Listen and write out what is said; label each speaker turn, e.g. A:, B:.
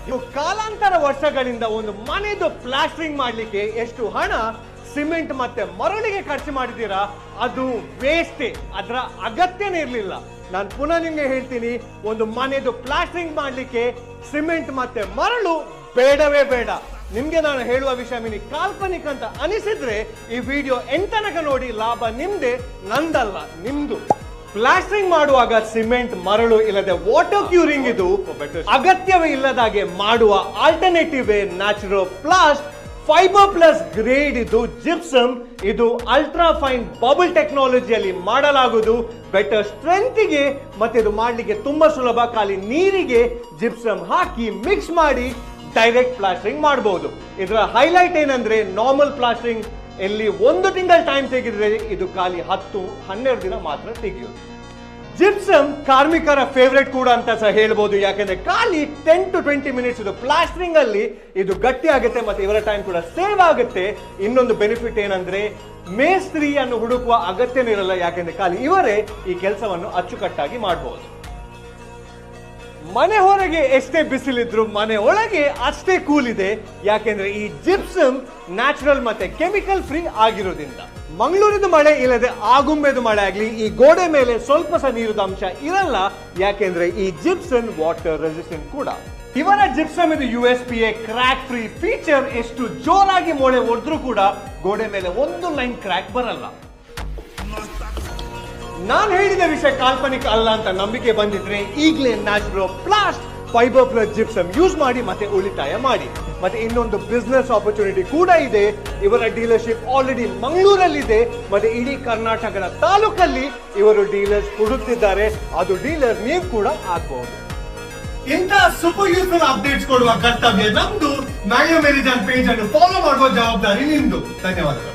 A: ಇವು ಕಾಲಾಂತರ ವರ್ಷಗಳಿಂದ ಒಂದು ಮನೆದು ಪ್ಲಾಸ್ಟರಿಂಗ್ ಮಾಡ್ಲಿಕ್ಕೆ ಎಷ್ಟು ಹಣ ಸಿಮೆಂಟ್ ಮತ್ತೆ ಮರಳಿಗೆ ಖರ್ಚು ಮಾಡಿದ್ದೀರಾ, ಅದು ವೇಸ್ಟೇ, ಅದರ ಅಗತ್ಯನೇ ಇರಲಿಲ್ಲ. ನಾನು ಪುನಃ ನಿಮ್ಗೆ ಹೇಳ್ತೀನಿ, ಒಂದು ಮನೆದು ಪ್ಲಾಸ್ಟರಿಂಗ್ ಮಾಡ್ಲಿಕ್ಕೆ ಸಿಮೆಂಟ್ ಮತ್ತೆ ಮರಳು ಬೇಡವೇ ಬೇಡ. ನಿಮ್ಗೆ ನಾನು ಹೇಳುವ ವಿಷಯ ಕಾಲ್ಪನಿಕ ಅಂತ ಅನಿಸಿದ್ರೆ ಈ ವಿಡಿಯೋ ಎಂತನಕ ನೋಡಿ, ಲಾಭ ನಿಮ್ದೆ, ನಂದಲ್ಲ, ನಿಮ್ದು. ಪ್ಲಾಸ್ಟರಿಂಗ್ ಮಾಡುವಾಗ ಸಿಮೆಂಟ್ ಮರಳು ಇಲ್ಲದೆ ವಾಟರ್ ಕ್ಯೂರಿಂಗ್ ಇದು ಅಗತ್ಯವೇ ಇಲ್ಲದಾಗೆ ಮಾಡುವ alternative natural plast fibre plus grade ಇದು ಜಿಪ್ಸಮ್. ಇದು ಅಲ್ಟ್ರಾ ಫೈನ್ ಬಬಲ್ ಟೆಕ್ನಾಲಜಿಯಲ್ಲಿ ಮಾಡಲಾಗುವುದು. ಬೆಟರ್ ಸ್ಟ್ರೆಂತ್ಗೆ ಮತ್ತೆ ಇದು ಮಾಡ್ಲಿಕ್ಕೆ ತುಂಬಾ ಸುಲಭ. ಖಾಲಿ ನೀರಿಗೆ ಜಿಪ್ಸಮ್ ಹಾಕಿ ಮಿಕ್ಸ್ ಮಾಡಿ ಡೈರೆಕ್ಟ್ ಪ್ಲಾಸ್ಟರಿಂಗ್ ಮಾಡಬಹುದು. ಇದರ ಹೈಲೈಟ್ ಏನಂದ್ರೆ ನಾರ್ಮಲ್ ಪ್ಲಾಸ್ಟರಿಂಗ್ ಎಲ್ಲಿ 1 ತಿಂಗಳ ಟೈಮ್ ತೆಗೆದ್ರೆ ಇದು ಖಾಲಿ 10-12 ದಿನ ಮಾತ್ರ ತೆಗೆಯೋದು. ಜಿಪ್ಸಮ್ ಕಾರ್ಮಿಕರ ಫೇವರೇಟ್ ಕೂಡ ಅಂತ ಸಹ ಹೇಳ್ಬೋದು. ಯಾಕಂದ್ರೆ ಖಾಲಿ 10 to 20 ಮಿನಿಟ್ಸ್ ಇದು ಪ್ಲಾಸ್ಟರಿಂಗ್ ಅಲ್ಲಿ ಇದು ಗಟ್ಟಿ ಆಗುತ್ತೆ ಮತ್ತೆ ಇವರ ಟೈಮ್ ಕೂಡ ಸೇವ್ ಆಗುತ್ತೆ. ಇನ್ನೊಂದು ಬೆನಿಫಿಟ್ ಏನಂದ್ರೆ ಮೇಸ್ತ್ರಿಯನ್ನು ಹುಡುಕುವ ಅಗತ್ಯನೇ ಇರಲ್ಲ. ಯಾಕಂದ್ರೆ ಖಾಲಿ ಇವರೇ ಈ ಕೆಲಸವನ್ನು ಅಚ್ಚುಕಟ್ಟಾಗಿ ಮಾಡಬಹುದು. ಮನೆ ಹೊರಗೆ ಎಷ್ಟೇ ಬಿಸಿಲಿದ್ರು ಮನೆ ಒಳಗೆ ಅಷ್ಟೇ ಕೂಲ್ ಇದೆ. ಯಾಕೆಂದ್ರೆ ಈ ಜಿಪ್ಸಮ್ ನ್ಯಾಚುರಲ್ ಮತ್ತೆ ಕೆಮಿಕಲ್ ಫ್ರೀ ಆಗಿರೋದ್ರಿಂದ. ಮಂಗಳೂರಿನ ಮಳೆ ಇಲ್ಲದೆ ಆಗುಂಬೆದು ಮಳೆ ಆಗ್ಲಿ ಈ ಗೋಡೆ ಮೇಲೆ ಸ್ವಲ್ಪ ಸಹ ನೀರಿನ ಅಂಶ ಇರಲ್ಲ. ಯಾಕೆಂದ್ರೆ ಈ ಜಿಪ್ಸಮ್ ವಾಟರ್ ರೆಸಿಸ್ಟೆಂಟ್ ಕೂಡ. ಇವರ ಜಿಪ್ಸಮ್ ಇದು USPA ಕ್ರ್ಯಾಕ್ ಫ್ರೀ ಫೀಚರ್. ಎಷ್ಟು ಜೋರಾಗಿ ಮೊಳೆ ಹೊಡೆದ್ರೂ ಕೂಡ ಗೋಡೆ ಮೇಲೆ ಒಂದು ಲೈನ್ ಕ್ರ್ಯಾಕ್ ಬರಲ್ಲ. ನಾನು ಹೇಳಿದ ವಿಷಯ ಕಾಲ್ಪನಿಕ ಅಲ್ಲ ಅಂತ ನಂಬಿಕೆ ಬಂದಿದ್ರೆ ಈಗಲೇ natural plast fibre plus gypsum use ಮಾಡಿ ಮತ್ತೆ ಉಳಿತಾಯ ಮಾಡಿ. ಮತ್ತೆ ಇನ್ನೊಂದು ಬಿಸ್ನೆಸ್ ಆಪರ್ಚುನಿಟಿ ಕೂಡ ಇದೆ. ಇವರ ಡೀಲರ್ಶಿಪ್ ಆಲ್ರೆಡಿ ಮಂಗಳೂರಲ್ಲಿದೆ ಮತ್ತೆ ಇಡೀ ಕರ್ನಾಟಕದ ತಾಲೂಕಲ್ಲಿ ಇವರು ಡೀಲರ್ಸ್ ಹುಡುಕ್ತಿದ್ದಾರೆ. ಅದು ಡೀಲರ್ ನೀವು ಕೂಡ ಆಗಬಹುದು. ಇಂಥ ಸೂಪರ್ ಯೂಸ್ಫುಲ್ ಅಪ್ಡೇಟ್ಸ್ ಕೊಡುವ ಕರ್ತವ್ಯ ನಮ್ದು. ಮ್ಯಾಗ್ನೋ ಮೆರಿಜಾನ್ ಪೇಜ್ ಅನ್ನು ಫಾಲೋ ಮಾಡುವ ಜವಾಬ್ದಾರಿ ನಿಮ್ದು. ಧನ್ಯವಾದಗಳು.